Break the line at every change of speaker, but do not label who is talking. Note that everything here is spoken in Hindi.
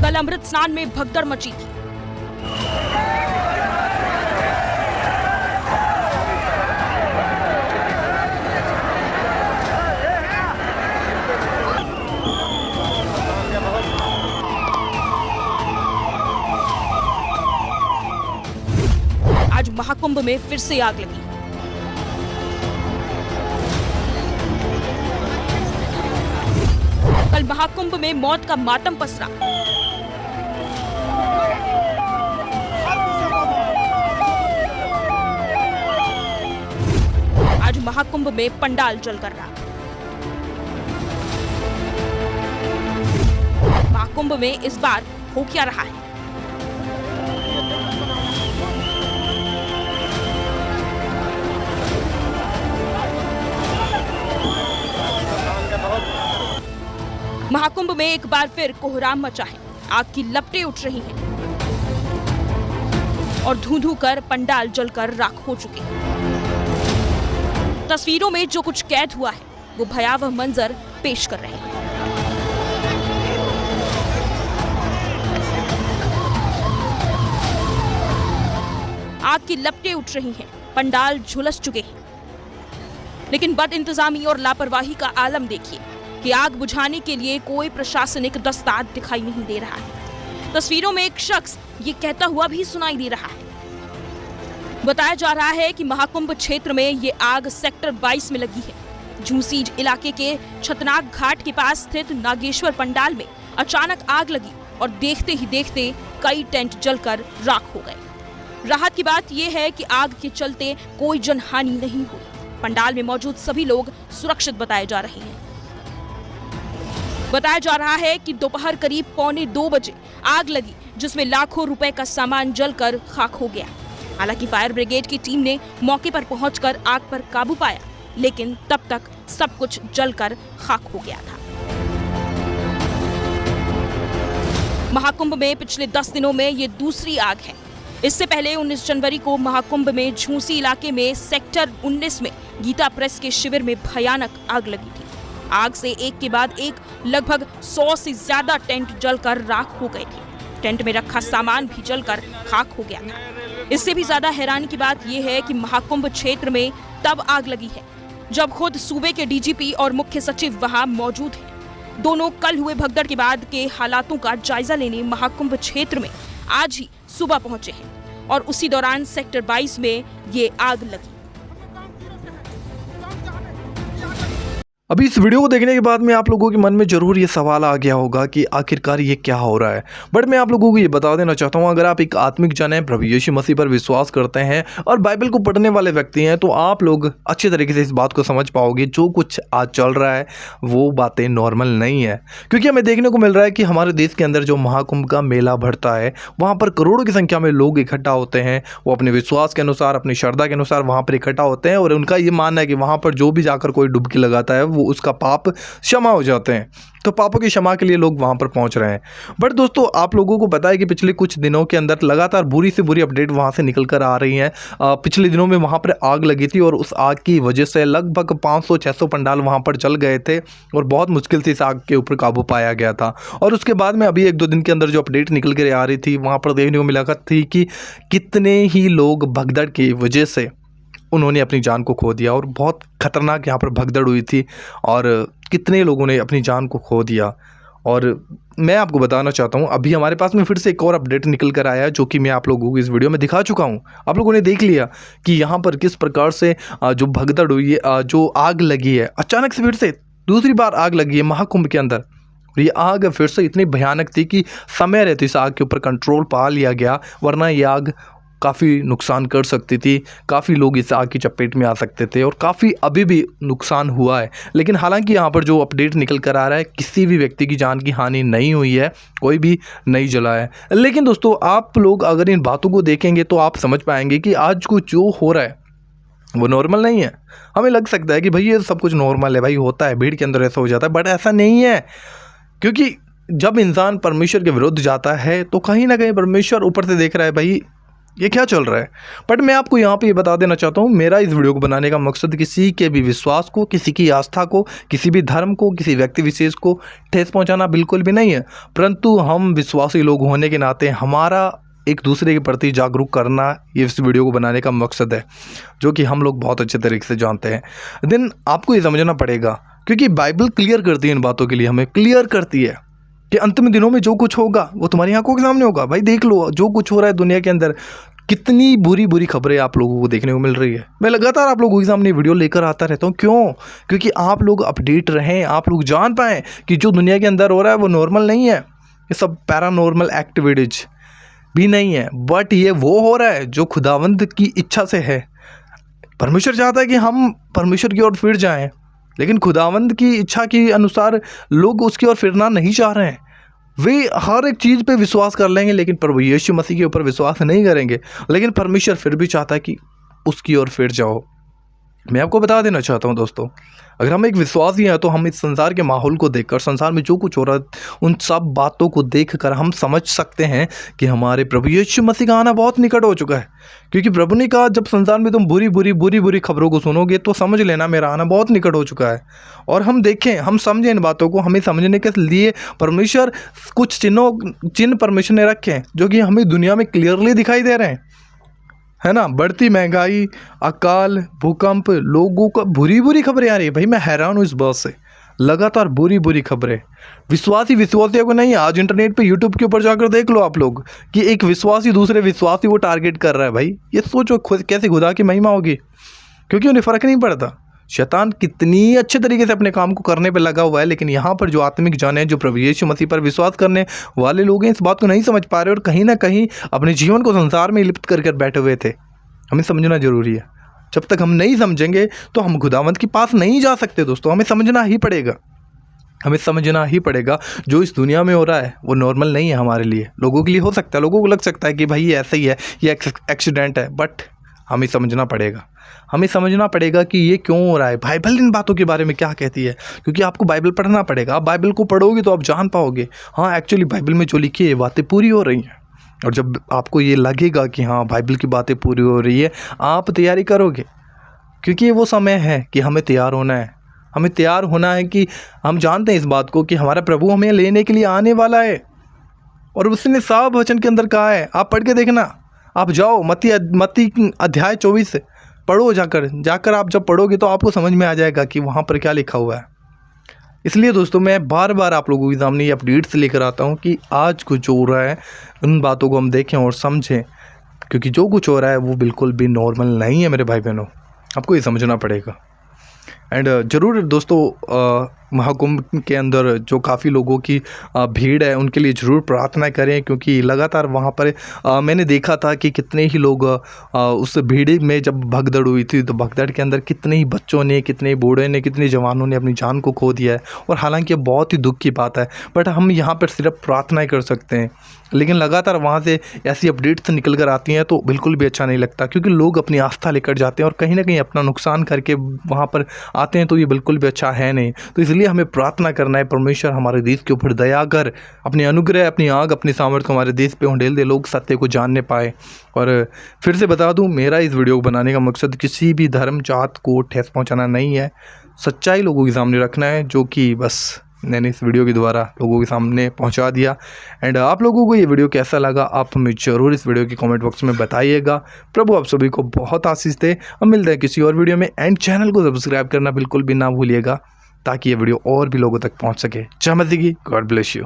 कल अमृत स्नान में भगदड़ मची थी। आज महाकुंभ में फिर से आग लगी। कल महाकुंभ में मौत का मातम पसरा। आज महाकुंभ में पंडाल जलकर रहा। महाकुंभ में इस बार हो क्या रहा है? महाकुंभ में एक बार फिर कोहराम मचा है। आग की लपटें उठ रही हैं और धू-धू कर पंडाल जलकर राख हो चुके हैं। तस्वीरों में जो कुछ कैद हुआ है वो भयावह मंजर पेश कर रहे हैं। आग की लपटें उठ रही हैं, पंडाल झुलस चुके हैं। लेकिन बद इंतजामी और लापरवाही का आलम देखिए कि आग बुझाने के लिए कोई प्रशासनिक दस्ता दिखाई नहीं दे रहा है। तस्वीरों में एक शख्स ये कहता हुआ भी सुनाई दे रहा है। बताया जा रहा है कि महाकुंभ क्षेत्र में ये आग सेक्टर 22 में लगी है। झूसी इलाके के छतनाग घाट के पास स्थित नागेश्वर पंडाल में अचानक आग लगी और देखते ही देखते कई टेंट जलकर राख हो गए। राहत की बात यह है कि आग के चलते कोई जनहानि नहीं हुई। पंडाल में मौजूद सभी लोग सुरक्षित बताए जा रहे हैं। बताया जा रहा है कि दोपहर करीब 1:45 बजे आग लगी, जिसमें लाखों रुपए का सामान जलकर खाक हो गया। हालांकि फायर ब्रिगेड की टीम ने मौके पर पहुंचकर आग पर काबू पाया, लेकिन तब तक सब कुछ जलकर खाक हो गया था। महाकुंभ में पिछले 10 दिनों में ये दूसरी आग है। इससे पहले 19 जनवरी को महाकुंभ में झूसी इलाके में सेक्टर 19 में गीता प्रेस के शिविर में भयानक आग लगी थी। आग से एक के बाद एक लगभग 100 से ज्यादा टेंट जलकर राख हो गए थे। टेंट में रखा सामान भी जलकर खाक हो गया था। इससे भी ज्यादा हैरानी की बात यह है कि महाकुंभ क्षेत्र में तब आग लगी है जब खुद सूबे के डीजीपी और मुख्य सचिव वहां मौजूद हैं। दोनों कल हुए भगदड़ के बाद के हालातों का जायजा लेने महाकुंभ क्षेत्र में आज ही सुबह पहुंचे हैं और उसी दौरान सेक्टर 22 में ये आग लगी।
अभी इस वीडियो को देखने के बाद में आप लोगों के मन में जरूर ये सवाल आ गया होगा कि आखिरकार ये क्या हो रहा है। बट मैं आप लोगों को ये बता देना चाहता हूँ, अगर आप एक आत्मिक जन हैं, प्रभु यीशु मसीह पर विश्वास करते हैं और बाइबल को पढ़ने वाले व्यक्ति हैं, तो आप लोग अच्छे तरीके से इस बात को समझ पाओगे जो कुछ आज चल रहा है वो बातें नॉर्मल नहीं है। क्योंकि हमें देखने को मिल रहा है कि हमारे देश के अंदर जो महाकुंभ का मेला बढ़ता है, वहाँ पर करोड़ों की संख्या में लोग इकट्ठा होते हैं। वो अपने विश्वास के अनुसार, अपनी श्रद्धा के अनुसार वहाँ पर इकट्ठा होते हैं और उनका ये मानना है कि वहाँ पर जो भी जाकर कोई डुबकी लगाता है वो उसका पाप क्षमा हो जाते हैं। तो पापों की क्षमा के लिए लोग वहां पर पहुंच रहे हैं। बट दोस्तों, आप लोगों को पता है कि पिछले कुछ दिनों के अंदर लगातार बुरी से बुरी अपडेट वहां से निकल कर आ रही हैं। पिछले दिनों में वहां पर आग लगी थी और उस आग की वजह से लगभग 500-600 पंडाल वहां पर जल गए थे और बहुत मुश्किल से इस आग के ऊपर काबू पाया गया था। और उसके बाद में अभी 1-2 दिन के अंदर जो अपडेट निकल कर आ रही थी, वहां पर देखने को मिला थी कि कितने ही लोग भगदड़ की वजह से उन्होंने अपनी जान को खो दिया और बहुत खतरनाक यहाँ पर भगदड़ हुई थी और कितने लोगों ने अपनी जान को खो दिया। और मैं आपको बताना चाहता हूँ, अभी हमारे पास में फिर से एक और अपडेट निकल कर आया है जो कि मैं आप लोगों को इस वीडियो में दिखा चुका हूँ। आप लोगों ने देख लिया कि यहाँ पर किस प्रकार से जो भगदड़ हुई है, जो आग लगी है, अचानक से फिर से दूसरी बार आग लगी है महाकुंभ के अंदर। ये आग फिर से इतनी भयानक थी कि समय रहते इस आग के ऊपर कंट्रोल पा लिया गया, वरना ये आग काफ़ी नुकसान कर सकती थी। काफ़ी लोग इस आग की चपेट में आ सकते थे और काफ़ी अभी भी नुकसान हुआ है। लेकिन हालांकि यहाँ पर जो अपडेट निकल कर आ रहा है, किसी भी व्यक्ति की जान की हानि नहीं हुई है, कोई भी नहीं जला है। लेकिन दोस्तों, आप लोग अगर इन बातों को देखेंगे तो आप समझ पाएंगे कि आज कुछ जो हो रहा है वो नॉर्मल नहीं है। हमें लग सकता है कि भाई ये सब कुछ नॉर्मल है, भाई होता है, भीड़ के अंदर ऐसा हो जाता है, बट ऐसा नहीं है। क्योंकि जब इंसान परमेश्वर के विरुद्ध जाता है तो कहीं ना कहीं परमेश्वर ऊपर से देख रहा है, भाई ये क्या चल रहा है। बट मैं आपको यहाँ पे ये बता देना चाहता हूँ, मेरा इस वीडियो को बनाने का मकसद किसी के भी विश्वास को, किसी की आस्था को, किसी भी धर्म को, किसी व्यक्ति विशेष को ठेस पहुँचाना बिल्कुल भी नहीं है, परंतु हम विश्वासी लोग होने के नाते हमारा एक दूसरे के प्रति जागरूक करना ये इस वीडियो को बनाने का मकसद है, जो कि हम लोग बहुत अच्छे तरीके से जानते हैं। देन आपको ये समझना पड़ेगा, क्योंकि बाइबल क्लियर करती है इन बातों के लिए, हमें क्लियर करती है कि अंतिम दिनों में जो कुछ होगा वो तुम्हारी आंखों के सामने होगा। भाई देख लो जो कुछ हो रहा है दुनिया के अंदर, कितनी बुरी बुरी खबरें आप लोगों को देखने को मिल रही है। मैं लगातार आप लोगों के सामने वीडियो लेकर आता रहता हूँ। क्यों? क्योंकि आप लोग अपडेट रहें, आप लोग जान पाएँ कि जो दुनिया के अंदर हो रहा है वो नॉर्मल नहीं है, ये सब पैरानॉर्मल एक्टिविटीज भी नहीं है, बट ये वो हो रहा है जो खुदावंद की इच्छा से है। परमेश्वर चाहता है कि हम परमेश्वर की ओर फिर जाएं, लेकिन खुदावंद की इच्छा के अनुसार लोग उसकी ओर फिरना नहीं चाह रहे हैं। वे हर एक चीज़ पे विश्वास कर लेंगे, लेकिन प्रभु यीशु मसीह के ऊपर विश्वास नहीं करेंगे। लेकिन परमेश्वर फिर भी चाहता है कि उसकी ओर फिर जाओ। मैं आपको बता देना चाहता हूँ दोस्तों, अगर हम एक विश्वासी हैं तो हम इस संसार के माहौल को देखकर, संसार में जो कुछ हो रहा है उन सब बातों को देखकर हम समझ सकते हैं कि हमारे प्रभु यीशु मसीह का आना बहुत निकट हो चुका है। क्योंकि प्रभु ने कहा, जब संसार में तुम बुरी खबरों को सुनोगे तो समझ लेना मेरा आना बहुत निकट हो चुका है। और हम देखें, हम समझें इन बातों को। हमें समझने के लिए परमेश्वर कुछ चिन्ह परमेश्वर ने रखे हैं जो कि हमें दुनिया में क्लियरली दिखाई दे रहे हैं, है ना। बढ़ती महंगाई, अकाल, भूकंप, लोगों का बुरी खबरें आ रही है। भाई मैं हैरान हूँ इस बात से, लगातार बुरी खबरें। विश्वासियों को नहीं, आज इंटरनेट पे यूट्यूब के ऊपर जाकर देख लो आप लोग कि एक विश्वासी दूसरे विश्वासी को टारगेट कर रहा है। भाई ये सोचो कैसी खुदा की महिमा होगी, क्योंकि उन्हें फ़र्क नहीं पड़ता। शैतान कितनी अच्छे तरीके से अपने काम को करने पे लगा हुआ है, लेकिन यहाँ पर जो आत्मिक जन है, जो प्रभु यीशु मसीह पर विश्वास करने वाले लोग हैं, इस बात को नहीं समझ पा रहे और कहीं ना कहीं अपने जीवन को संसार में लिप्त कर बैठे हुए थे। हमें समझना जरूरी है। जब तक हम नहीं समझेंगे तो हम खुदावंत के पास नहीं जा सकते दोस्तों। हमें समझना ही पड़ेगा, हमें समझना ही पड़ेगा जो इस दुनिया में हो रहा है वो नॉर्मल नहीं है हमारे लिए। लोगों के लिए हो सकता है, लोगों को लग सकता है कि भाई ये ऐसा ही है, ये एक्सीडेंट है, बट हमें समझना पड़ेगा। हमें समझना पड़ेगा कि ये क्यों हो रहा है, बाइबल इन बातों के बारे में क्या कहती है। क्योंकि आपको बाइबल पढ़ना पड़ेगा। आप बाइबल को पढ़ोगे तो आप जान पाओगे, हाँ एक्चुअली बाइबल में जो लिखी है ये बातें पूरी हो रही हैं। और जब आपको ये लगेगा कि हाँ बाइबल की बातें पूरी हो रही है, आप तैयारी करोगे, क्योंकि ये वो समय है कि हमें तैयार होना है। हमें तैयार होना है कि हम जानते हैं इस बात को कि हमारा प्रभु हमें लेने के लिए आने वाला है। और उसने साफ वचन के अंदर कहा है, आप पढ़ के देखना। आप जाओ मत्ती अध्याय 24 पढ़ो, जाकर आप जब पढ़ोगे तो आपको समझ में आ जाएगा कि वहाँ पर क्या लिखा हुआ है। इसलिए दोस्तों मैं बार बार आप लोगों के सामने ये अपडेट्स लेकर आता हूँ कि आज कुछ जो हो रहा है उन बातों को हम देखें और समझें, क्योंकि जो कुछ हो रहा है वो बिल्कुल भी नॉर्मल नहीं है मेरे भाई बहनों। आपको ये समझना पड़ेगा। एंड ज़रूर दोस्तों महाकुंभ के अंदर जो काफ़ी लोगों की भीड़ है उनके लिए ज़रूर प्रार्थना करें, क्योंकि लगातार वहाँ पर मैंने देखा था कि कितने ही लोग उस भीड़ में जब भगदड़ हुई थी तो भगदड़ के अंदर कितने ही बच्चों ने, कितने बूढ़े ने, कितने जवानों ने अपनी जान को खो दिया है। और हालांकि ये बहुत ही दुख की बात है, बट हम यहाँ पर सिर्फ प्रार्थना कर सकते हैं। लेकिन लगातार वहाँ से ऐसी अपडेट्स निकल कर आती हैं तो बिल्कुल भी अच्छा नहीं लगता, क्योंकि लोग अपनी आस्था लेकर जाते हैं और कहीं ना कहीं अपना नुकसान करके वहाँ पर आते हैं, तो ये बिल्कुल भी अच्छा है नहीं। तो इसलिए हमें प्रार्थना करना है, परमेश्वर हमारे देश के ऊपर दया कर, अपने अनुग्रह, अपनी आग, अपनी सामर्थ्य हमारे देश पे उंडेल दे, लोग सत्य को जानने पाए। और फिर से बता दूं, मेरा इस वीडियो को बनाने का मकसद किसी भी धर्म जात को ठेस पहुंचाना नहीं है, सच्चाई लोगों के सामने रखना है, जो कि बस मैंने इस वीडियो के द्वारा लोगों के सामने पहुंचा दिया। एंड आप लोगों को ये वीडियो कैसा लगा आप हमें ज़रूर इस वीडियो के कमेंट बॉक्स में बताइएगा। प्रभु आप सभी को बहुत आशीष दे। हम मिलते हैं किसी और वीडियो में। एंड चैनल को सब्सक्राइब करना बिल्कुल भी ना भूलिएगा, ताकि ये वीडियो और भी लोगों तक पहुंच सके। जय मसीह की, गॉड ब्लेस यू।